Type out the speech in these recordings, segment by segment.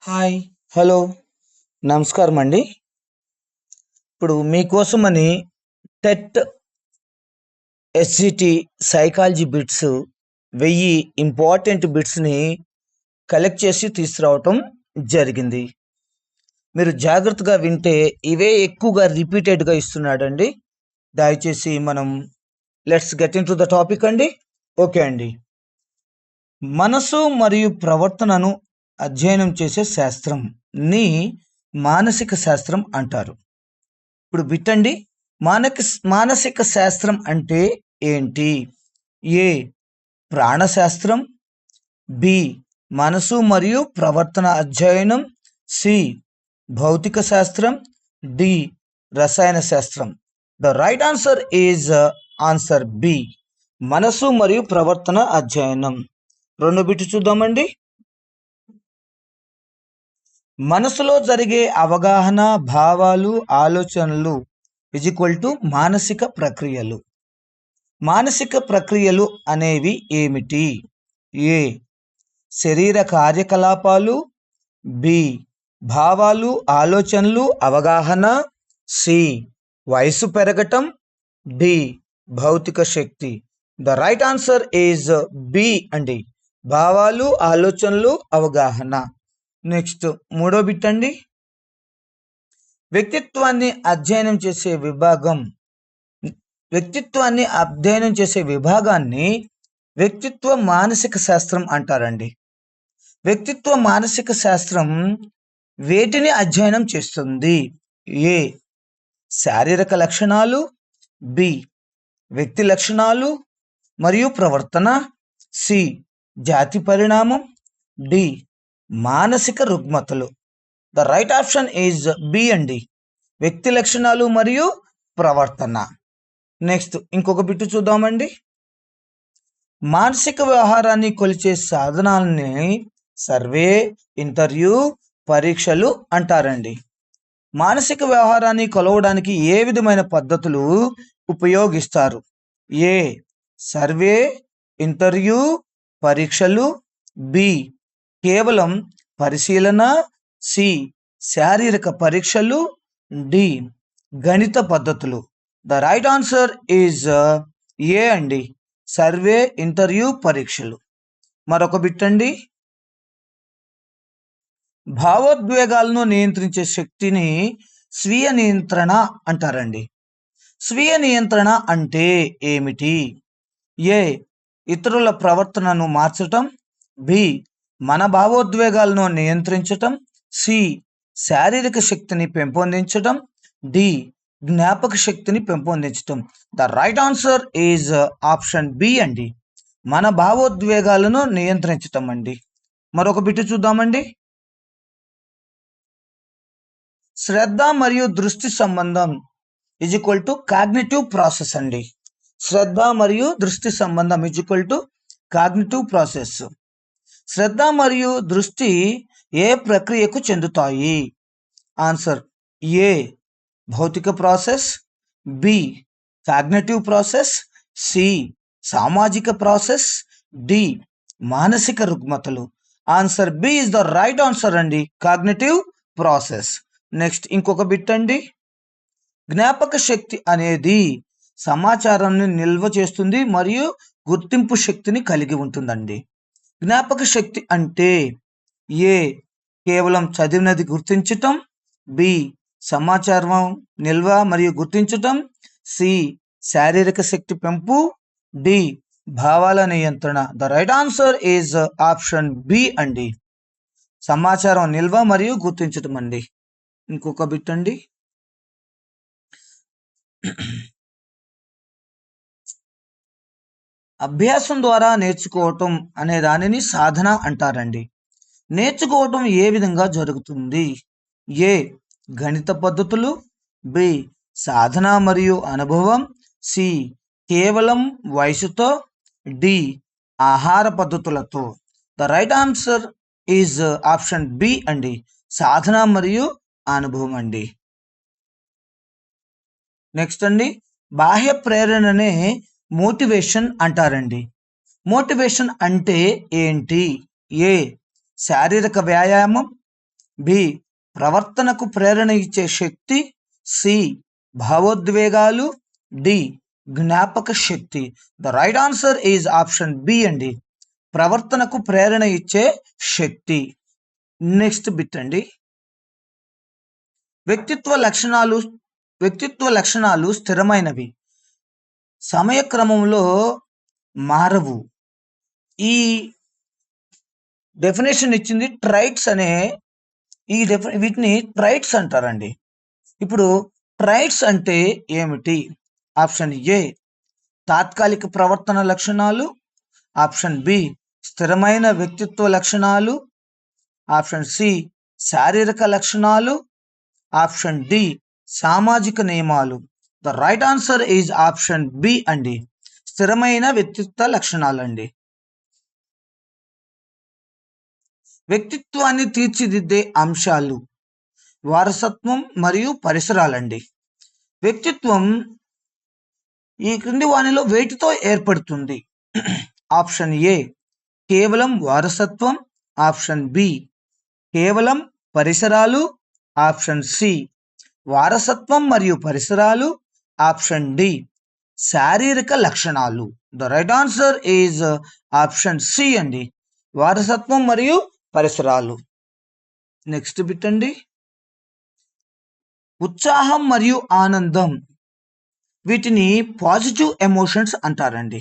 Hi, hello, నమస్కారం అండి. ఇప్పుడు మీకోసమని TET SGT psychology bits 1000 important బిట్స్ని కలెక్ట్ చేసి తీసుకురావటం జరిగింది. మీరు జాగ్రత్తగా వింటే ఇవే ఎక్కువగా రిపీటెడ్గా ఇస్తున్నాడండి. దయచేసి మనం let's get in to the topic అండి. ఓకే అండి. మనసు మరియు ప్రవర్తనను అధ్యయనం చేసే శాస్త్రంని మానసిక శాస్త్రం అంటారు. ఇప్పుడు బిట్టండి, మానసిక శాస్త్రం అంటే ఏంటి? ఏ ప్రాణశాస్త్రం, బి మనసు మరియు ప్రవర్తన అధ్యయనం, సి భౌతిక శాస్త్రం, డి రసాయన శాస్త్రం. The right answer is answer B మనసు మరియు ప్రవర్తన అధ్యయనం. రెండో బిట్టు చూద్దామండి. మనసులో జరిగే అవగాహన, భావాలు, ఆలోచనలు = మానసిక ప్రక్రియలు. మానసిక ప్రక్రియలు అనేవి ఏమిటి? ఏ శరీర కార్యకలాపాలు, బి భావాలు, ఆలోచనలు, అవగాహన, సి వయసు పెరగటం, డి భౌతిక శక్తి. The right answer is B అండి, భావాలు, ఆలోచనలు, అవగాహన. నెక్స్ట్ మూడో బిట్ అండి. వ్యక్తిత్వాన్ని అధ్యయనం చేసే విభాగాన్ని వ్యక్తిత్వ మానసిక శాస్త్రం అంటారండి. వ్యక్తిత్వ మానసిక శాస్త్రం వేటిని అధ్యయనం చేస్తుంది? ఏ శారీరక లక్షణాలు, బి వ్యక్తి లక్షణాలు మరియు ప్రవర్తన, సి జాతి పరిణామం, డి మానసిక రుగ్మతలు. The right option is B అండి, వ్యక్తి లక్షణాలు మరియు ప్రవర్తన. నెక్స్ట్ ఇంకొక బిట్టు చూద్దామండి. మానసిక వ్యవహారాన్ని కొలిచే సాధనాలని సర్వే, ఇంటర్వ్యూ, పరీక్షలు అంటారండి. మానసిక వ్యవహారాన్ని కొలవడానికి ఏ విధమైన పద్ధతులు ఉపయోగిస్తారు? ఏ సర్వే, ఇంటర్వ్యూ, పరీక్షలు, బి కేవలం పరిశీలన, సి శారీరక పరీక్షలు, డి గణిత పద్ధతులు. The right answer is a అండి, సర్వే, ఇంటర్వ్యూ, పరీక్షలు. మరొక బిట్ అండి. భావోద్వేగాలను నియంత్రించే శక్తిని స్వీయ నియంత్రణ అంటారండి. స్వీయ నియంత్రణ అంటే ఏమిటి? ఏ ఇతరుల ప్రవర్తనను మార్చటం, బి మన భావోద్వేగాలను నియంత్రించటం, సి శారీరక శక్తిని పెంపొందించటం, డి జ్ఞాపక శక్తిని పెంపొందించటం. The right answer is option B అండి, మన భావోద్వేగాలను నియంత్రించటం అండి. మరొక బిట్టు చూద్దామండి. శ్రద్ధ మరియు దృష్టి సంబంధం = కాగ్నిటివ్ ప్రాసెస్ అండి. శ్రద్ధ మరియు దృష్టి సంబంధం కాగ్నిటివ్ ప్రాసెస్. శ్రద్ధ మరియు దృష్టి ఏ ప్రక్రియకు చెందుతాయి? ఆన్సర్ ఏ భౌతిక process, B cognitive process, C సామాజిక ప్రాసెస్, డి మానసిక రుగ్మతలు. Answer B is the right answer అండి, కాగ్నిటివ్ ప్రాసెస్. నెక్స్ట్ ఇంకొక బిట్ అండి. జ్ఞాపక శక్తి అనేది సమాచారాన్ని నిల్వ చేస్తుంది మరియు గుర్తింపు శక్తిని కలిగి ఉంటుందండి. జ్ఞాపక శక్తి అంటే ఏ కేవలం చదివినది గుర్తించటం, బి సమాచారం నిల్వ మరియు గుర్తించటం, సి శారీరక శక్తి పెంపు, డి భావాల నియంత్రణ. The right answer is option B అండి, సమాచారం నిల్వ మరియు గుర్తించటం అండి. ఇంకొక బిట్ అండి. అభ్యాసం ద్వారా నేర్చుకోవటం అనే దానిని సాధన అంటారండి. నేర్చుకోవటం ఏ విధంగా జరుగుతుంది? ఏ గణిత పద్ధతులు, బి సాధన మరియు అనుభవం, సి కేవలం వయసుతో, డి ఆహార పద్ధతులతో. The right answer is option B అండి, సాధన మరియు అనుభవం అండి. నెక్స్ట్ అండి, బాహ్య ప్రేరణనే మోటివేషన్ అంటారండి. మోటివేషన్ అంటే ఏంటి? ఏ శారీరక వ్యాయామం, బి ప్రవర్తనకు ప్రేరణ ఇచ్చే శక్తి, సి భావోద్వేగాలు, డి జ్ఞాపక శక్తి. The right answer is option B అండి, ప్రవర్తనకు ప్రేరణ ఇచ్చే శక్తి. నెక్స్ట్ బిట్ అండి, వ్యక్తిత్వ లక్షణాలు స్థిరమైనవి, సమయక్రమంలో మారవు. ఈ డెఫినేషన్ ఇచ్చింది ట్రైట్స్ అనే వీటిని ట్రైట్స్ అంటారండి. ఇప్పుడు ట్రైట్స్ అంటే ఏమిటి? ఆప్షన్ ఏ తాత్కాలిక ప్రవర్తన లక్షణాలు, ఆప్షన్ బి స్థిరమైన వ్యక్తిత్వ లక్షణాలు, ఆప్షన్ సి శారీరక లక్షణాలు, ఆప్షన్ డి సామాజిక నియమాలు. The right answer is option B అండి, స్థిరమైన వ్యక్తిత్వ లక్షణాలండి. వ్యక్తిత్వాన్ని తీర్చిదిద్దే అంశాలు, వారసత్వం మరియు పరిసరాలండి. వ్యక్తిత్వం ఈ క్రింది వానిలో వేటితో ఏర్పడుతుంది? ఆప్షన్ ఏ కేవలం వారసత్వం, ఆప్షన్ బి కేవలం పరిసరాలు, ఆప్షన్ సి వారసత్వం మరియు పరిసరాలు, ఆప్షన్ డి శారీరక లక్షణాలు. The right answer is option C అండి, వారసత్వం మరియు పరిసరాలు. నెక్స్ట్ బిట్ అండి, ఉత్సాహం మరియు ఆనందం వీటిని పాజిటివ్ ఎమోషన్స్ అంటారండి.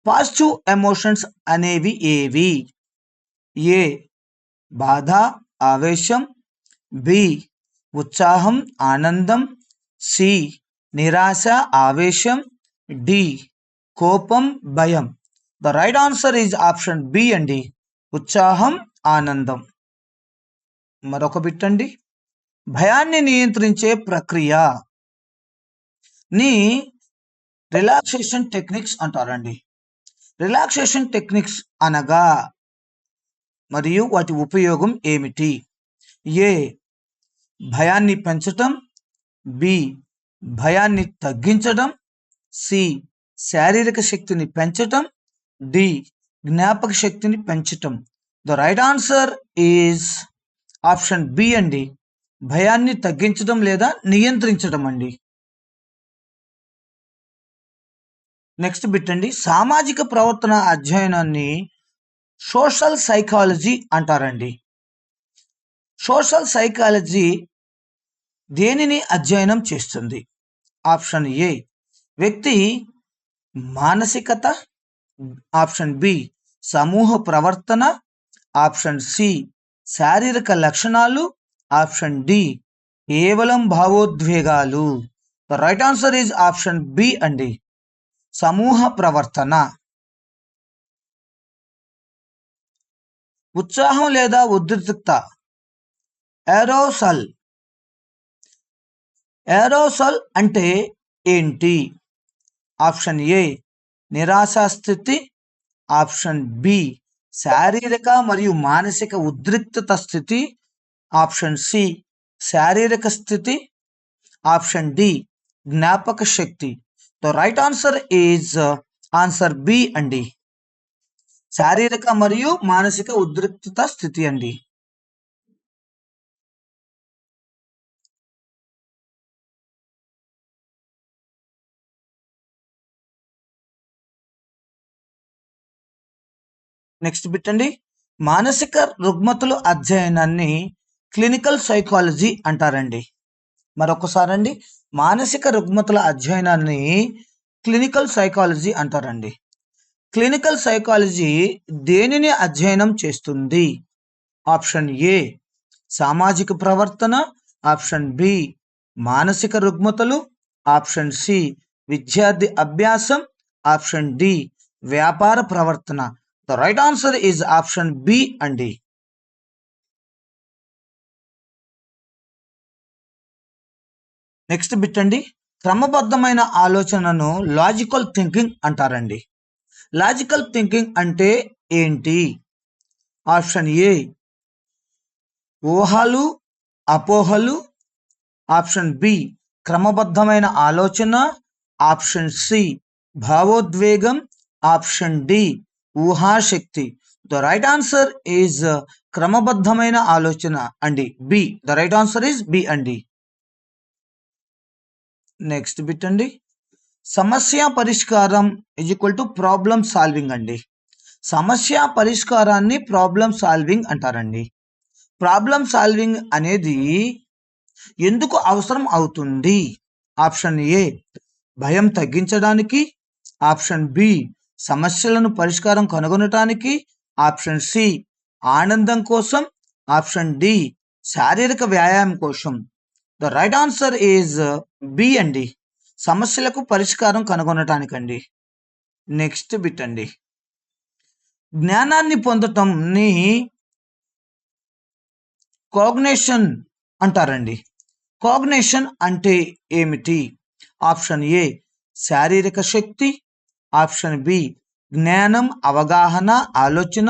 పాజిటివ్ ఎమోషన్స్ అనేవి ఏవి? ఏ బాధ ఆవేశం, బి ఉత్సాహం ఆనందం, సి నిరాశ ఆవేశం, డి కోపం భయం. The right answer is option B అండి, ఉత్సాహం ఆనందం. మరొక బిట్ అండి, భయాన్ని నియంత్రించే ప్రక్రియ ని రిలాక్సేషన్ టెక్నిక్స్ అంటారండి. రిలాక్సేషన్ టెక్నిక్స్ అనగా మరియు వాటి ఉపయోగం ఏమిటి? ఏ భయాన్ని పెంచటం, బి భయాన్ని తగ్గించడం, సి శారీరక శక్తిని పెంచటం, డి జ్ఞాపక శక్తిని పెంచటం. The right answer is option B అండి, భయాన్ని తగ్గించడం లేదా నియంత్రించడం అండి. నెక్స్ట్ బిట్ అండి, సామాజిక ప్రవర్తన అధ్యయనాన్ని సోషల్ సైకాలజీ అంటారండి. సోషల్ సైకాలజీ దేనిని అధ్యయనం చేస్తుంది? ఆప్షన్ ఏ వ్యక్తి మానసికత, ఆప్షన్ బి సమూహ ప్రవర్తన, ఆప్షన్ సి శారీరక లక్షణాలు, ఆప్షన్ డి కేవలం భావోద్వేగాలు. The right answer is option B అండి, సమూహ ప్రవర్తన. ఉత్సాహం లేదా ఉద్రిక్తత, ఏరోసల్ అంటే ఏంటి? ఆప్షన్ ఏ నిరాశా స్థితి, ఆప్షన్ బి శారీరక మరియు మానసిక ఉద్రిక్తత స్థితి, ఆప్షన్ సి శారీరక స్థితి, ఆప్షన్ డి జ్ఞాపక శక్తి. The right answer is answer B అండి, శారీరక మరియు మానసిక ఉద్రిక్తత స్థితి అండి. నెక్స్ట్ బిట్ అండి, మానసిక రుగ్మతల అధ్యయనాన్ని క్లినికల్ సైకాలజీ అంటారండి. మరొకసారండి, మానసిక రుగ్మతల అధ్యయనాన్ని క్లినికల్ సైకాలజీ అంటారండి. క్లినికల్ సైకాలజీ దేనిని అధ్యయనం చేస్తుంది? ఆప్షన్ ఏ సామాజిక ప్రవర్తన, ఆప్షన్ బి మానసిక రుగ్మతలు, ఆప్షన్ సి విద్యార్థి అభ్యాసం, ఆప్షన్ డి వ్యాపార ప్రవర్తన. The right answer is option B అండి. నెక్స్ట్ బిట్ అండి, క్రమబద్ధమైన ఆలోచనను లాజికల్ థింకింగ్ అంటారండి. లాజికల్ థింకింగ్ అంటే ఏంటి? ఆప్షన్ ఏ ఊహలు అపోహలు, ఆప్షన్ బి క్రమబద్ధమైన ఆలోచన, ఆప్షన్ సి భావోద్వేగం, ఆప్షన్ డి ఊహాశక్తి. ద రైట్ ఆన్సర్ ఈజ్ క్రమబద్ధమైన ఆలోచన అండి, B. The right answer is B అండి. నెక్స్ట్ బిట్ అండి, సమస్య పరిష్కారం is equal to problem solving అండి. సమస్య పరిష్కారాన్ని ప్రాబ్లమ్ సాల్వింగ్ అంటారండి. ప్రాబ్లమ్ సాల్వింగ్ అనేది ఎందుకు అవసరం అవుతుంది? ఆప్షన్ ఏ భయం తగ్గించడానికి, ఆప్షన్ బి సమస్యలను పరిష్కారం కనుగొనటానికి, ఆప్షన్ సి ఆనందం కోసం, ఆప్షన్ డి శారీరక వ్యాయామం కోసం. The right answer is B అండి, సమస్యలకు పరిష్కారం కనుగొనటానికండి. నెక్స్ట్ బిట్ అండి, జ్ఞానాన్ని పొందటంని కాగ్నిషన్ అంటారండి. కాగ్నిషన్ అంటే ఏమిటి? ఆప్షన్ ఏ శారీరక శక్తి, ఆప్షన్ బి జ్ఞానం, అవగాహన, ఆలోచన,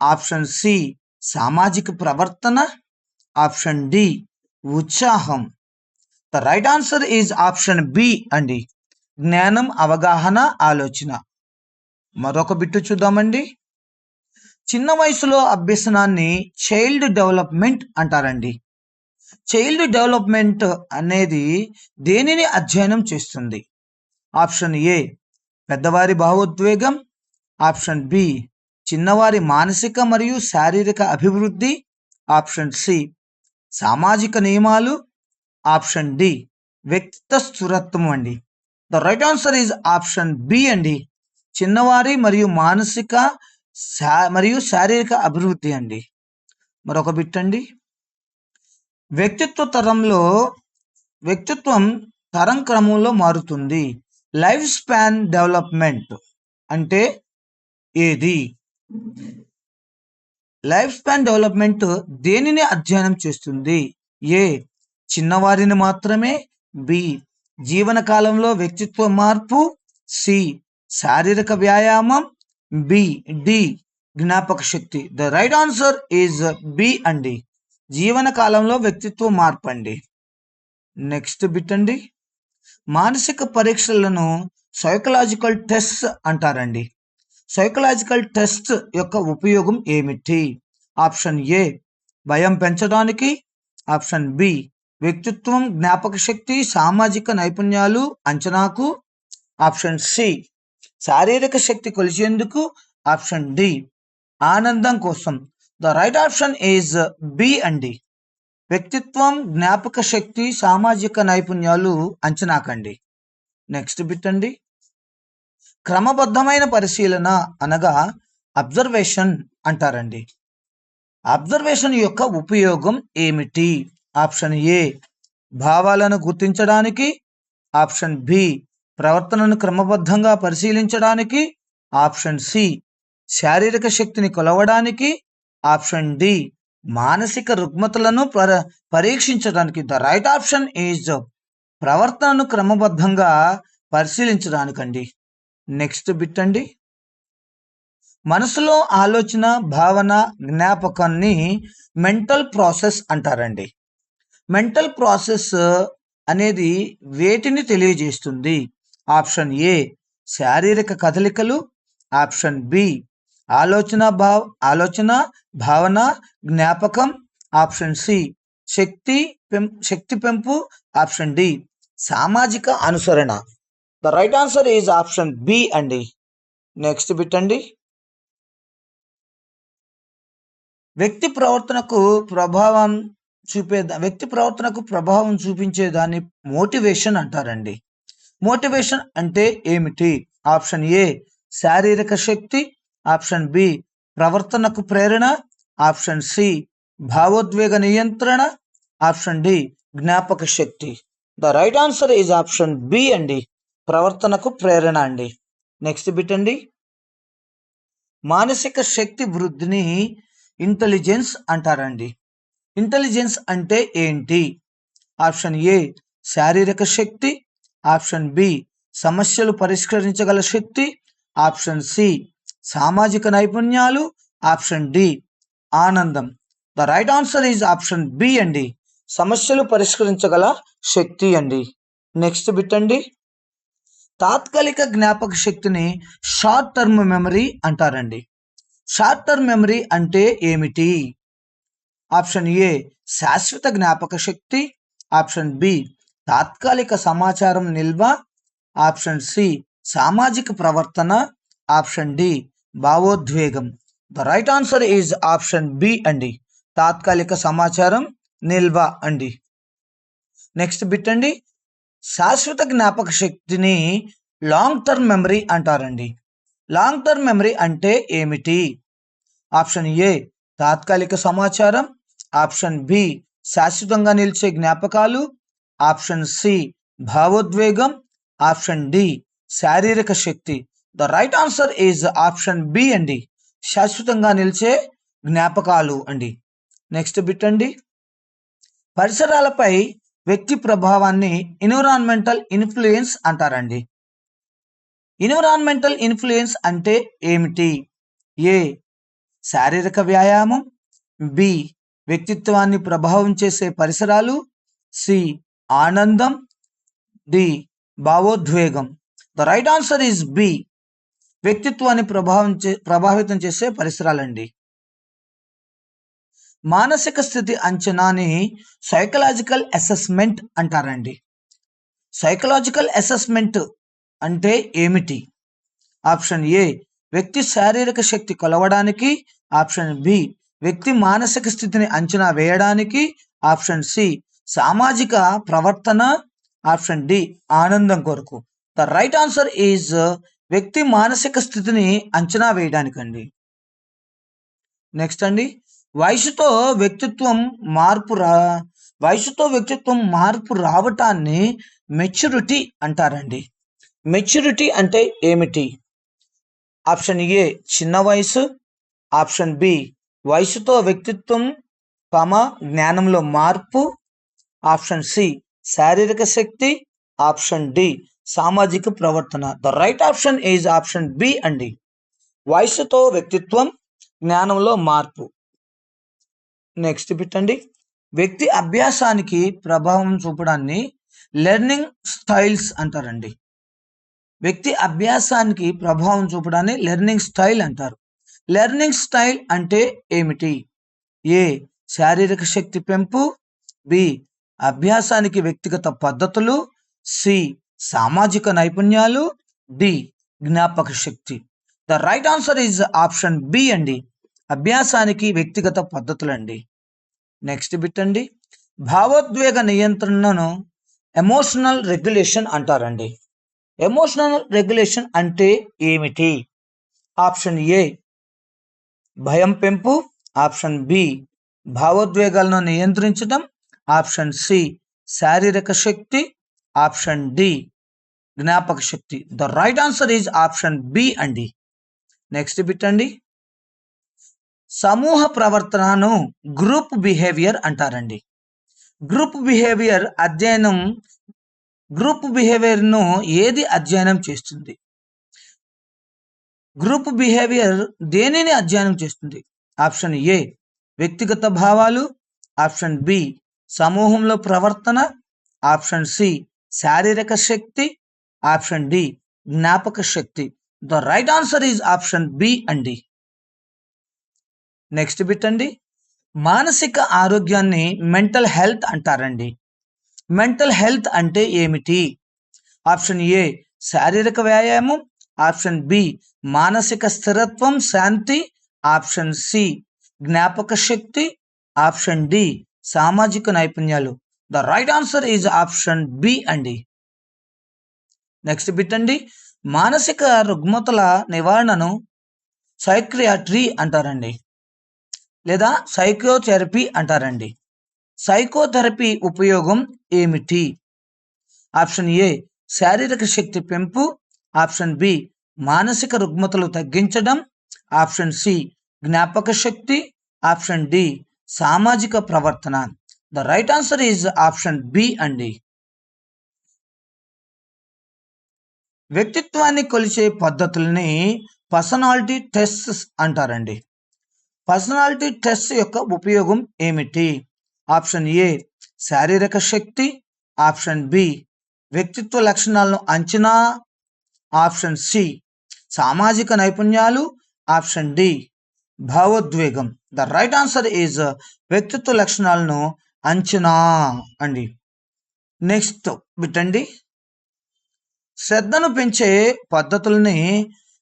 ఆప్షన్ సి సామాజిక ప్రవర్తన, ఆప్షన్ డి ఉత్సాహం. The right answer is option B అండి, జ్ఞానం, అవగాహన, ఆలోచన. మరొక బిట్టు చూద్దామండి, చిన్న వయసులో అభ్యసనాన్ని చైల్డ్ డెవలప్మెంట్ అంటారండి. చైల్డ్ డెవలప్మెంట్ అనేది దేనిని అధ్యయనం చేస్తుంది? ఆప్షన్ ఏ పెద్దవారి భావోద్వేగం, ఆప్షన్ బి చిన్నవారి మానసిక మరియు శారీరక అభివృద్ధి, ఆప్షన్ సి సామాజిక నియమాలు, ఆప్షన్ డి వ్యక్తిత్వ స్థిరత్వం అండి. The right answer is option B అండి, చిన్నవారి మరియు మానసిక మరియు శారీరక అభివృద్ధి అండి. మరొక బిట్ అండి, వ్యక్తిత్వం తరం క్రమంలో మారుతుంది. లైఫ్ స్పాన్ డెవలప్మెంట్ అంటే ఏది? లైఫ్ స్పాన్ డెవలప్మెంట్ దేనిని అధ్యయనం చేస్తుంది? ఏ చిన్నవారిని మాత్రమే, బి జీవన కాలంలో వ్యక్తిత్వ మార్పు, సి శారీరక వ్యాయామం, డి జ్ఞాపక శక్తి. The right answer is B అండి, జీవన కాలంలో వ్యక్తిత్వ మార్పు అండి. నెక్స్ట్ బిట్ అండి, మానసిక పరీక్షలను సైకలాజికల్ టెస్ట్ అంటారండి. సైకలాజికల్ టెస్ట్ యొక్క ఉపయోగం ఏమిటి? ఆప్షన్ ఏ భయం పెంచడానికి, ఆప్షన్ బి వ్యక్తిత్వం, జ్ఞాపక శక్తి, సామాజిక నైపుణ్యాలు అంచనాకు, ఆప్షన్ సి శారీరక శక్తి కొలిచేందుకు, ఆప్షన్ డి ఆనందం కోసం. The right option is B అండి, వ్యక్తిత్వం, జ్ఞాపక శక్తి, సామాజిక నైపుణ్యాలు అంచనాకండి. నెక్స్ట్ బిట్ అండి, క్రమబద్ధమైన పరిశీలన అనగా అబ్జర్వేషన్ అంటారండి. అబ్జర్వేషన్ యొక్క ఉపయోగం ఏమిటి? ఆప్షన్ ఏ భావాలను గుర్తించడానికి, ఆప్షన్ బి ప్రవర్తనను క్రమబద్ధంగా పరిశీలించడానికి, ఆప్షన్ సి శారీరక శక్తిని కొలవడానికి, ఆప్షన్ డి మానసిక రుగ్మతలను పరీక్షించడానికి. ద రైట్ ఆప్షన్ ఈజ్ ప్రవర్తనను క్రమబద్ధంగా పరిశీలించడానికండి. నెక్స్ట్ బిట్ అండి, మనసులో ఆలోచన, భావన, జ్ఞాపకాన్ని మెంటల్ ప్రాసెస్ అంటారండి. మెంటల్ ప్రాసెస్ అనేది వేటిని తెలియజేస్తుంది? ఆప్షన్ ఏ శారీరక కదలికలు, ఆప్షన్ బి ఆలోచన, భావన, జ్ఞాపకం, ఆప్షన్ సి శక్తి పెంపు, ఆప్షన్ డి సామాజిక అనుసరణ. The right answer is option B అండి. నెక్స్ట్ బిట్ అండి, వ్యక్తి ప్రవర్తనకు ప్రభావం చూపించేదాన్ని మోటివేషన్ అంటారండి. మోటివేషన్ అంటే ఏమిటి? ఆప్షన్ ఏ శారీరక శక్తి, ఆప్షన్ బి ప్రవర్తనకు ప్రేరణ, ఆప్షన్ సి భావోద్వేగ నియంత్రణ, ఆప్షన్ డి జ్ఞాపక శక్తి. The right answer is option B అండి, ప్రవర్తనకు ప్రేరణ అండి. నెక్స్ట్ బిట్ అండి, మానసిక శక్తి వృద్ధిని ఇంటెలిజెన్స్ అంటారండి. ఇంటెలిజెన్స్ అంటే ఏంటి? ఆప్షన్ ఏ శారీరక శక్తి, ఆప్షన్ బి సమస్యలు పరిష్కరించగల శక్తి, ఆప్షన్ సి సామాజిక నైపుణ్యాలు, ఆప్షన్ డి ఆనందం. The right answer is option B అండి, సమస్యలు పరిష్కరించగల శక్తి అండి. నెక్స్ట్ బిట్ అండి, తాత్కాలిక జ్ఞాపక శక్తిని షార్ట్ టర్మ్ మెమరీ అంటారండి. షార్ట్ టర్మ్ మెమరీ అంటే ఏమిటి? ఆప్షన్ ఏ శాశ్వత జ్ఞాపక శక్తి, ఆప్షన్ బి తాత్కాలిక సమాచారం నిల్వ, ఆప్షన్ సి సామాజిక ప్రవర్తన, ఆప్షన్ డి భావోద్వేగం. The right answer is option B అండి, తాత్కాలిక సమాచారం నిల్వ అండి. నెక్స్ట్ బిట్ అండి, శాశ్వత జ్ఞాపక శక్తిని లాంగ్ టర్మ్ మెమరీ అంటారండి. లాంగ్ టర్మ్ మెమరీ అంటే ఏమిటి? ఆప్షన్ ఏ తాత్కాలిక సమాచారం, ఆప్షన్ బి శాశ్వతంగా నిలిచే జ్ఞాపకాలు, ఆప్షన్ సి భావోద్వేగం, ఆప్షన్ డి శారీరక శక్తి. The right answer is option B అండి, శాశ్వతంగా నిలిచే జ్ఞాపకాలు అండి. నెక్స్ట్ బిట్ అండి, పరిసరాలపై వ్యక్తి ప్రభావాన్ని ఎన్విరాన్మెంటల్ ఇన్ఫ్లుయెన్స్ అంటారండి. ఎన్విరాన్మెంటల్ ఇన్ఫ్లుయెన్స్ అంటే ఏమిటి? ఏ శారీరక వ్యాయామం, బి వ్యక్తిత్వాన్ని ప్రభావం చేసే పరిసరాలు, సి ఆనందం, డి భావోద్వేగం. The right answer is B, వ్యక్తిత్వాన్ని ప్రభావితం చేసే పరిసరాలండి. మానసిక స్థితి అంచనాని సైకలాజికల్ అసెస్మెంట్ అంటారండి. సైకలాజికల్ అసెస్మెంట్ అంటే ఏమిటి? ఆప్షన్ ఏ వ్యక్తి శారీరక శక్తి కొలవడానికి, ఆప్షన్ బి వ్యక్తి మానసిక స్థితిని అంచనా వేయడానికి, ఆప్షన్ సి సామాజిక ప్రవర్తన, ఆప్షన్ డి ఆనందం కొరకు. ద రైట్ ఆన్సర్ ఈజ్ వ్యక్తి మానసిక స్థితిని అంచనా వేయడానికండి. నెక్స్ట్ అండి, వయసుతో వ్యక్తిత్వం మార్పు రావటాన్ని మెచ్యూరిటీ అంటారండి. మెచ్యూరిటీ అంటే ఏమిటి? ఆప్షన్ ఏ చిన్న వయసు, ఆప్షన్ బి వయసుతో వ్యక్తిత్వం, జ్ఞానంలో మార్పు, ఆప్షన్ సి శారీరక శక్తి, ఆప్షన్ డి సామాజిక ప్రవర్తన. The right option is option B అండి, వయసుతో వ్యక్తిత్వం, జ్ఞానంలో మార్పు. నెక్స్ట్ బిట్ అండి, వ్యక్తి అభ్యాసానికి ప్రభావం చూపడాన్ని లెర్నింగ్ స్టైల్స్ అంటారండి. వ్యక్తి అభ్యాసానికి ప్రభావం చూపడాన్ని లెర్నింగ్ స్టైల్ అంటారు. లెర్నింగ్ స్టైల్ అంటే ఏమిటి? ఏ శారీరక శక్తి పెంపు, బి అభ్యాసానికి వ్యక్తిగత పద్ధతులు, సి సామాజిక నైపుణ్యాలు, డి జ్ఞాపక శక్తి. The right answer is option B అండి, అభ్యాసానికి వ్యక్తిగత పద్ధతులండి. నెక్స్ట్ బిట్ అండి, భావోద్వేగ నియంత్రణను ఎమోషనల్ రెగ్యులేషన్ అంటారండి. ఎమోషనల్ రెగ్యులేషన్ అంటే ఏమిటి? ఆప్షన్ ఏ భయం పెంపు, ఆప్షన్ బి భావోద్వేగాలను నియంత్రించడం, ఆప్షన్ సి శారీరక శక్తి, ఆప్షన్ డి జ్ఞాపక శక్తి. The right answer is option B అండి. నెక్స్ట్ బిట్ అండి, సమూహ ప్రవర్తనను గ్రూప్ బిహేవియర్ అంటారండి. గ్రూప్ బిహేవియర్ను ఏది అధ్యయనం చేస్తుంది? గ్రూప్ బిహేవియర్ దేనిని అధ్యయనం చేస్తుంది? ఆప్షన్ ఏ వ్యక్తిగత భావాలు, ఆప్షన్ బి సమూహంలో ప్రవర్తన, ఆప్షన్ సి శారీరక శక్తి, ఆప్షన్ డి జ్ఞాపక శక్తి. The right answer is option B అండి. నెక్స్ట్ బిట్ అండి, మానసిక ఆరోగ్యాన్ని మెంటల్ హెల్త్ అంటారండి. మెంటల్ హెల్త్ అంటే ఏమిటి? ఆప్షన్ ఏ శారీరక వ్యాయామం, ఆప్షన్ బి మానసిక స్థిరత్వం శాంతి, ఆప్షన్ సి జ్ఞాపక శక్తి, ఆప్షన్ డి సామాజిక నైపుణ్యాలు. The right answer is option B అండి. నెక్స్ట్ బిట్ అండి, మానసిక రుగ్మతల నివారణను సైక్రియాట్రీ అంటారండి, లేదా సైకోథెరపీ అంటారండి. సైకోథెరపీ ఉపయోగం ఏమిటి? ఆప్షన్ ఏ శారీరక శక్తి పెంపు, ఆప్షన్ బి మానసిక రుగ్మతలు తగ్గించడం, ఆప్షన్ సి జ్ఞాపక శక్తి, ఆప్షన్ డి సామాజిక ప్రవర్తన. The right answer is option B అండి. వ్యక్తిత్వాన్ని కొలిచే పద్ధతుల్ని పర్సనాలిటీ టెస్ట్స్ అంటారండి. పర్సనాలిటీ టెస్ట్ యొక్క ఉపయోగం ఏమిటి? ఆప్షన్ ఏ శారీరక శక్తి, ఆప్షన్ బి వ్యక్తిత్వ లక్షణాలను అంచనా, ఆప్షన్ సి సామాజిక నైపుణ్యాలు, ఆప్షన్ డి భావోద్వేగం. ద రైట్ ఆన్సర్ ఈజ్ వ్యక్తిత్వ లక్షణాలను అంచనా అండి. నెక్స్ట్ బిట్టండి, శ్రద్ధను పెంచే పద్ధతుల్ని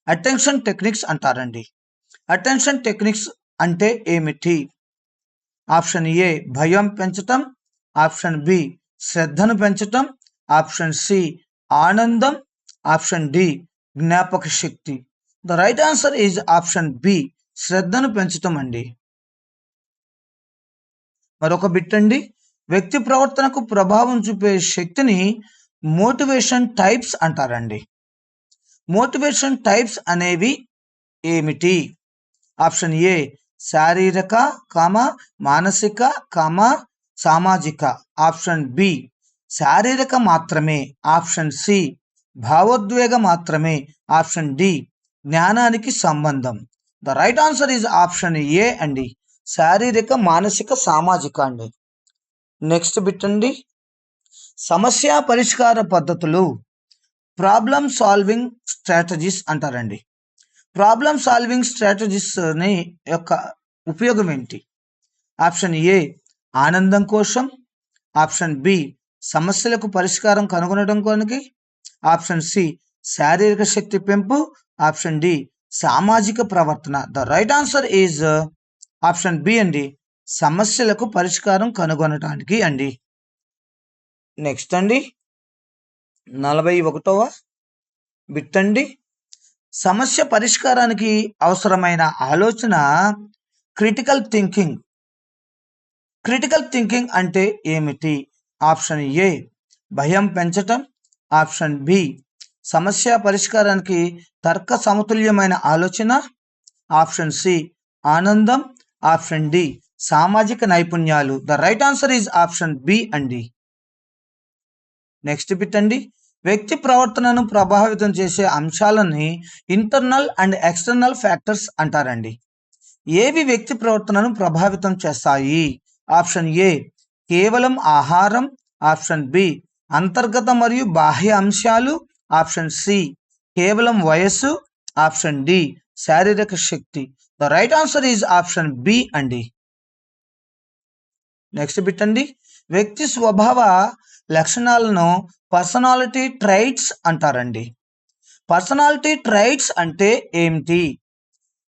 అటెన్షన్ టెక్నిక్స్ అంటారండి. అటెన్షన్ టెక్నిక్స్ అంటే ఏమిటి? ఆప్షన్ ఏ భయం పెంచటం, ఆప్షన్ బి శ్రద్ధను పెంచటం, ఆప్షన్ సి ఆనందం, ఆప్షన్ డి జ్ఞాపక శక్తి. The right answer is option B శ్రద్ధను పెంచటం అండి. మరొక బిట్ అండి, వ్యక్తి ప్రవర్తనకు ప్రభావం చూపే శక్తిని మోటివేషన్ టైప్స్ అంటారండి. మోటివేషన్ టైప్స్ అనేవి ఏమిటి? ఆప్షన్ ఏ శారీరక మానసిక సామాజిక, ఆప్షన్ బి శారీరక మాత్రమే, ఆప్షన్ సి భావోద్వేగ మాత్రమే, ఆప్షన్ డి జ్ఞానానికి సంబంధం. The right answer is option A అండి, శారీరక మానసిక సామాజిక అండి. నెక్స్ట్ బిట్ అండి, సమస్య పరిష్కార పద్ధతులు ప్రాబ్లమ్ సాల్వింగ్ స్ట్రాటజీస్ అంటారండి. ప్రాబ్లమ్ సాల్వింగ్ స్ట్రాటజీస్ యొక్క ఉపయోగం ఏంటి? ఆప్షన్ ఏ ఆనందం కోసం, ఆప్షన్ బి సమస్యలకు పరిష్కారం కనుగొనడం కొనికి, ఆప్షన్ సి శారీరక శక్తి పెంపు, ఆప్షన్ డి సామాజిక ప్రవర్తన. The right answer is option B అండి, సమస్యలకు పరిష్కారం కనుగొనటానికి అండి. నెక్స్ట్ అండి, 41వ బిట్ అండి, సమస్య పరిష్కారానికి అవసరమైన ఆలోచన క్రిటికల్ థింకింగ్. క్రిటికల్ థింకింగ్ అంటే ఏమిటి? ఆప్షన్ ఏ భయం పెంచటం, ఆప్షన్ బి సమస్య పరిష్కారానికి తర్క సమతుల్యమైన ఆలోచన, ఆప్షన్ సి ఆనందం, ఆప్షన్ డి సామాజిక నైపుణ్యాలు. The right answer is option B అండి. నెక్స్ట్ బిట్ అండి, వ్యక్తి ప్రవర్తనను ప్రభావితం చేసే అంశాలని ఇంటర్నల్ అండ్ ఎక్స్టర్నల్ ఫ్యాక్టర్స్ అంటారండి. ఏవి వ్యక్తి ప్రవర్తనను ప్రభావితం చేస్తాయి? ఆప్షన్ ఏ కేవలం ఆహారం, ఆప్షన్ బి అంతర్గత మరియు బాహ్య అంశాలు, ఆప్షన్ సి కేవలం వయస్సు, ఆప్షన్ డి శారీరక శక్తి. The right answer is option B అండి. నెక్స్ట్ బిట్ అండి, వ్యక్తి స్వభావ లక్షణాలను పర్సనాలిటీ ట్రైట్స్ అంటారండి. పర్సనాలిటీ ట్రైట్స్ అంటే ఏమిటి?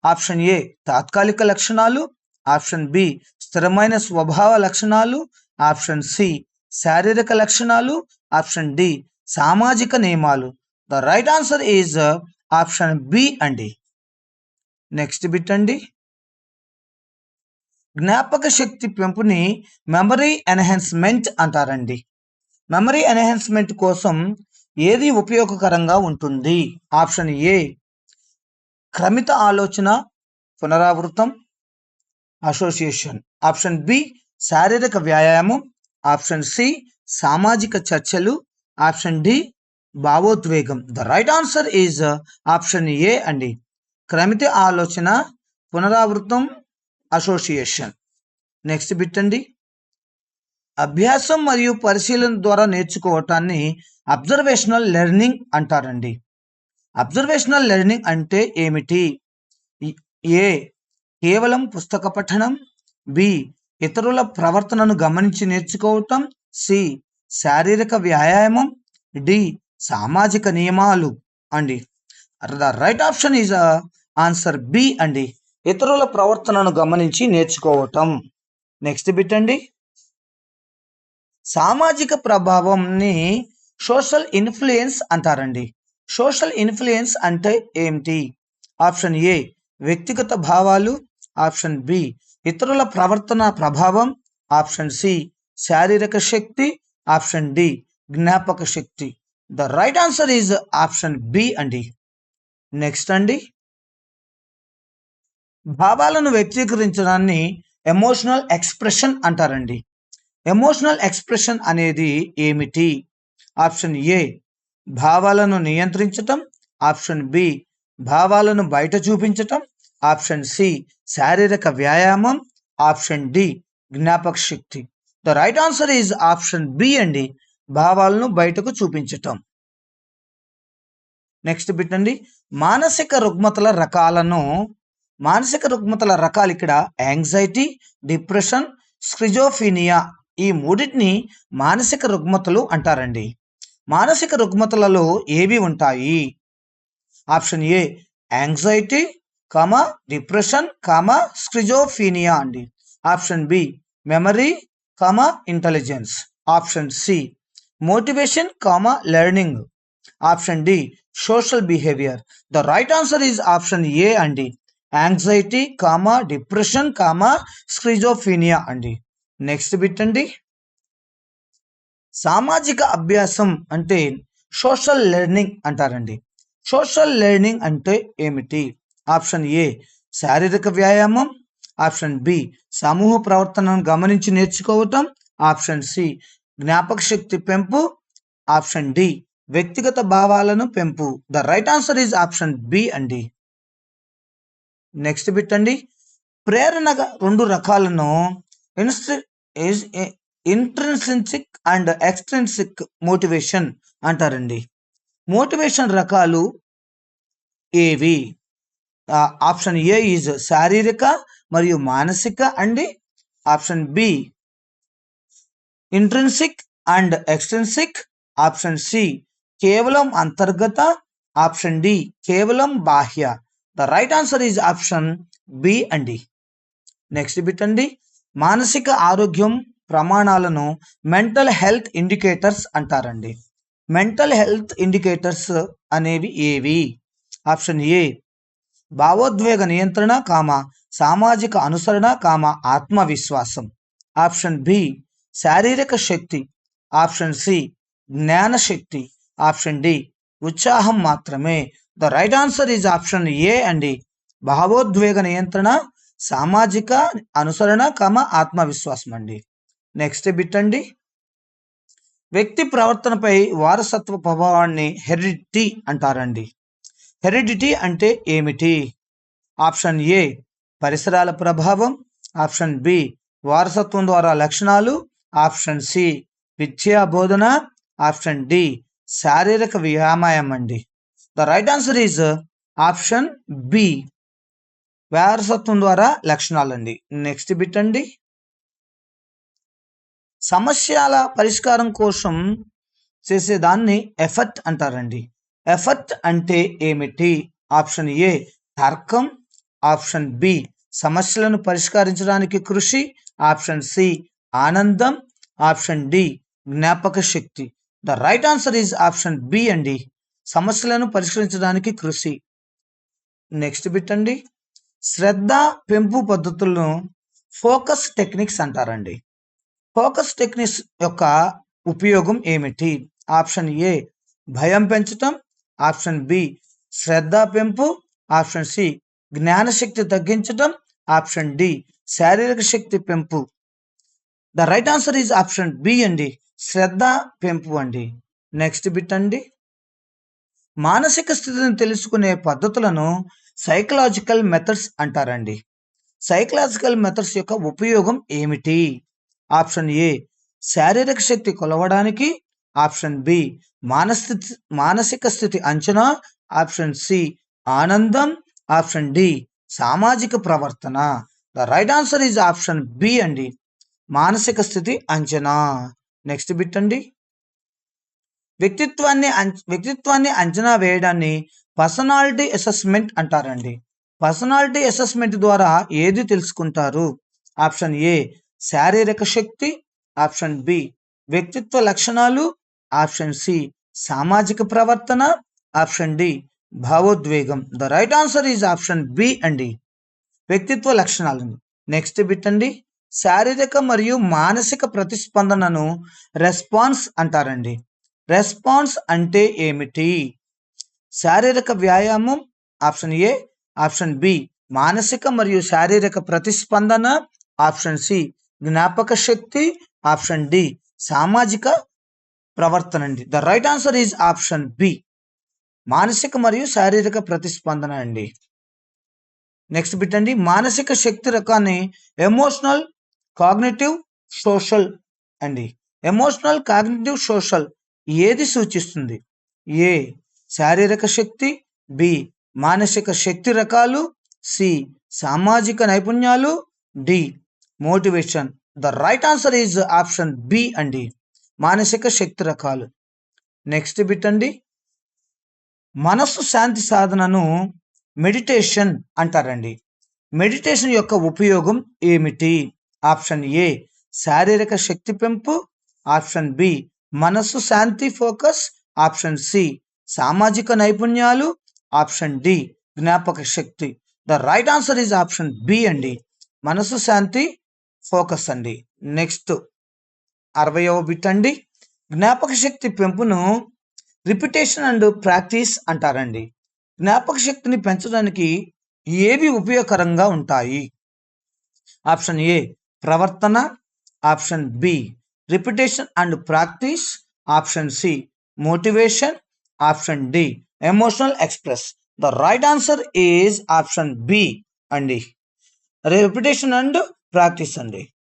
ఆప్షన్ ఏ తాత్కాలిక లక్షణాలు, ఆప్షన్ బి స్థిరమైన స్వభావ లక్షణాలు, ఆప్షన్ సి శారీరక లక్షణాలు, ఆప్షన్ డి సామాజిక నియమాలు. The right answer is option B అండి. నెక్స్ట్ బిట్ అండి, జ్ఞాపక శక్తి పెంపుని మెమరీ ఎన్హాన్స్మెంట్ అంటారండి. మెమరీ ఎన్హాన్స్మెంట్ కోసం ఏది ఉపయోగకరంగా ఉంటుంది? ఆప్షన్ ఏ క్రమిత ఆలోచన పునరావృతం అసోసియేషన్, ఆప్షన్ బి శారీరక వ్యాయామం, ఆప్షన్ సి సామాజిక చర్చలు, ఆప్షన్ డి భావోద్వేగం. The right answer is option A అండి, క్రమిత ఆలోచన పునరావృతం అసోసియేషన్. నెక్స్ట్ బిట్ అండి, అభ్యాసం మరియు పరిశీలన ద్వారా నేర్చుకోవటాన్ని అబ్జర్వేషనల్ లెర్నింగ్ అంటారండి. అబ్జర్వేషనల్ లెర్నింగ్ అంటే ఏమిటి? ఏ కేవలం పుస్తక పఠనం, బి ఇతరుల ప్రవర్తనను గమనించి నేర్చుకోవటం, సి శారీరక వ్యాయామం, డి సామాజిక నియమాలు అండి. The right option is answer B అండి, ఇతరుల ప్రవర్తనను గమనించి నేర్చుకోవటం. నెక్స్ట్ బిట్ అండి, సామాజిక ప్రభావంని సోషల్ ఇన్ఫ్లుయెన్స్ అంటారండి. సోషల్ ఇన్ఫ్లుయెన్స్ అంటే ఏమిటి? ఆప్షన్ ఏ వ్యక్తిగత భావాలు, ఆప్షన్ బి ఇతరుల ప్రవర్తన ప్రభావం, ఆప్షన్ సి శారీరక శక్తి, ఆప్షన్ డి జ్ఞాపక శక్తి. The right answer is option B అండి. నెక్స్ట్ అండి, భావాలను వ్యక్తీకరించడాన్ని ఎమోషనల్ ఎక్స్ప్రెషన్ అంటారండి. ఎమోషనల్ ఎక్స్ప్రెషన్ అనేది ఏమిటి? ఆప్షన్ ఏ భావాలను నియంత్రించటం, ఆప్షన్ బి భావాలను బయట చూపించటం, ఆప్షన్ సి శారీరక వ్యాయామం, ఆప్షన్ డి జ్ఞాపక శక్తి. The right answer is option B అండి, భావాలను బయటకు చూపించటం. నెక్స్ట్ బిట్ అండి, మానసిక రుగ్మతల రకాలను మానసిక రుగ్మతల రకాలు ఇక్కడ యాంగ్జైటీ, డిప్రెషన్, స్కిజోఫీనియా, ఈ మూడింటిని మానసిక రుగ్మతలు అంటారండి. మానసిక రుగ్మతలలో ఏవి ఉంటాయి? Option A anxiety, depression, schizophrenia అండి. Option B memory, intelligence. Option C motivation, learning. Option D social behaviour. The right answer is option A అండి, యాంగ్జైటీ, డిప్రెషన్, స్కిజోఫీనియా అండి. నెక్స్ట్ బిట్ అండి, సామాజిక అభ్యాసం అంటే సోషల్ లెర్నింగ్ అంటారండి. సోషల్ లెర్నింగ్ అంటే ఏమిటి? ఆప్షన్ ఏ శారీరక వ్యాయామం. ఆప్షన్ బి సమూహ ప్రవర్తనను గమనించి నేర్చుకోవటం. ఆప్షన్ సి జ్ఞాపక శక్తి పెంపు. ఆప్షన్ డి వ్యక్తిగత భావాలను పెంపు. The right answer is option B అండి. నెక్స్ట్ బిట్ అండి, ప్రేరణ రెండు రకాలను ఇంట్రిన్సిక్ అండ్ ఎక్స్ట్రిన్సిక్ మోటివేషన్ అంటారండి. మోటివేషన్ రకాలు ఏవి? ఆప్షన్ ఏ ఈజ్ శారీరక మరియు మానసిక అండి. Option B intrinsic and extrinsic. Option C కేవలం అంతర్గత. ఆప్షన్ డి కేవలం బాహ్య. The right answer is option B అండి. నెక్స్ట్ బిట్ అండి, మానసిక ఆరోగ్యం ప్రమాణాలను మెంటల్ హెల్త్ ఇండికేటర్స్ అంటారండి. మెంటల్ హెల్త్ ఇండికేటర్స్ అనేవి ఏవి? ఆప్షన్ ఏ భావోద్వేగ నియంత్రణ, సామాజిక అనుసరణ, ఆత్మవిశ్వాసం. ఆప్షన్ బి శారీరక శక్తి. ఆప్షన్ సి జ్ఞాన శక్తి. ఆప్షన్ డి ఉత్సాహం మాత్రమే. The right answer is option A అండి, భావోద్వేగ నియంత్రణ, సామాజిక అనుసరణ, ఆత్మవిశ్వాసం అండి. నెక్స్ట్ బిట్ అండి, వ్యక్తి ప్రవర్తనపై వారసత్వ ప్రభావాన్ని హెరిడిటీ అంటారండి. హెరిడిటీ అంటే ఏమిటి? ఆప్షన్ ఏ పరిసరాల ప్రభావం. ఆప్షన్ బి వారసత్వం ద్వారా లక్షణాలు. ఆప్షన్ సి విద్యా బోధన. ఆప్షన్ డి శారీరక వ్యాయామం అండి. The right answer is option B, వారసత్వం ద్వారా లక్షణాలండి. నెక్స్ట్ బిట్ అండి, సమస్యల పరిష్కారం కోసం చేసేదాన్ని ఎఫర్ట్ అంటారండి. ఎఫర్ట్ అంటే ఏమిటి? ఆప్షన్ ఏ తర్కం. ఆప్షన్ బి సమస్యలను పరిష్కరించడానికి కృషి. ఆప్షన్ సి ఆనందం. ఆప్షన్ డి జ్ఞాపక శక్తి. The right answer is option B అండి, సమస్యలను పరిష్కరించడానికి కృషి. నెక్స్ట్ బిట్ అండి, శ్రద్ధ పెంపు పద్ధతులను ఫోకస్ టెక్నిక్స్ అంటారండి. ఫోకస్ టెక్నిక్స్ యొక్క ఉపయోగం ఏమిటి? ఆప్షన్ ఏ భయం పెంచటం. ఆప్షన్ బి శ్రద్ధ పెంపు. ఆప్షన్ సి జ్ఞానశక్తి తగ్గించటం. ఆప్షన్ డి శారీరక శక్తి పెంపు. The right answer is option B అండి, శ్రద్ధ పెంపు అండి. నెక్స్ట్ బిట్ అండి, మానసిక స్థితిని తెలుసుకునే పద్ధతులను సైకలాజికల్ మెథడ్స్ అంటారండి. సైకలాజికల్ మెథడ్స్ యొక్క ఉపయోగం ఏమిటి? ఆప్షన్ ఏ శారీరక శక్తి కొలవడానికి. ఆప్షన్ బి మానసిక స్థితి అంచనా. ఆప్షన్ సి ఆనందం. ఆప్షన్ డి సామాజిక ప్రవర్తన. The right answer is option B అండి, మానసిక స్థితి అంచనా. నెక్స్ట్ బిట్ అండి, వ్యక్తిత్వాన్ని అంచనా వేయడాన్ని పర్సనాలిటీ అసెస్మెంట్ అంటారండి. పర్సనాలిటీ అసెస్మెంట్ ద్వారా ఏది తెలుసుకుంటారు? ఆప్షన్ ఏ శారీరక శక్తి. ఆప్షన్ బి వ్యక్తిత్వ లక్షణాలు. ఆప్షన్ సి సామాజిక ప్రవర్తన. ఆప్షన్ డి భావోద్వేగం. The right answer is option B అండి, వ్యక్తిత్వ లక్షణాలు. నెక్స్ట్ బిట్ అండి, శారీరక మరియు మానసిక ప్రతిస్పందనను రెస్పాన్స్ అంటారండి. రెస్పాన్స్ అంటే ఏమిటి? శారీరక వ్యాయామం. Option A. ఆప్షన్ బి మానసిక మరియు శారీరక ప్రతిస్పందన. ఆప్షన్ సి జ్ఞాపక శక్తి. ఆప్షన్ డి సామాజిక ప్రవర్తన అండి. The right answer is option B, మానసిక మరియు శారీరక ప్రతిస్పందన అండి. నెక్స్ట్ బిట్ అండి, మానసిక శక్తి రకాన్ని ఎమోషనల్, కాగ్నిటివ్, సోషల్ అండి. ఎమోషనల్, కాగ్నిటివ్, సోషల్ ఏది సూచిస్తుంది? ఏ శారీరక శక్తి. బి మానసిక శక్తి రకాలు. సి సామాజిక నైపుణ్యాలు, D motivation. The right answer is option B అండి, మానసిక శక్తి రకాలు. నెక్స్ట్ బిట్ అండి, మనస్సు శాంతి సాధనను మెడిటేషన్ అంటారండి. మెడిటేషన్ యొక్క ఉపయోగం ఏమిటి? ఆప్షన్ ఏ శారీరక శక్తి పెంపు, ఆప్షన్ బి మనస్సు శాంతి ఫోకస్, ఆప్షన్ సి సామాజిక నైపుణ్యాలు, ఆప్షన్ డి జ్ఞాపక శక్తి. The right answer is option B అండి, మనస్సు శాంతి ఫోకస్ అండి. నెక్స్ట్ 60వ బిట్ అండి, జ్ఞాపక శక్తి పెంపును రిపిటేషన్ అండ్ ప్రాక్టీస్ అంటారండి. జ్ఞాపక శక్తిని పెంచడానికి ఏవి ఉపయోగకరంగా ఉంటాయి? ఆప్షన్ ఏ ప్రవర్తన, option B repetition and practice, option C motivation, option D emotional express. The right answer is option B అండి, రిపిటేషన్ అండ్ ప్రాక్టీస్ అండి.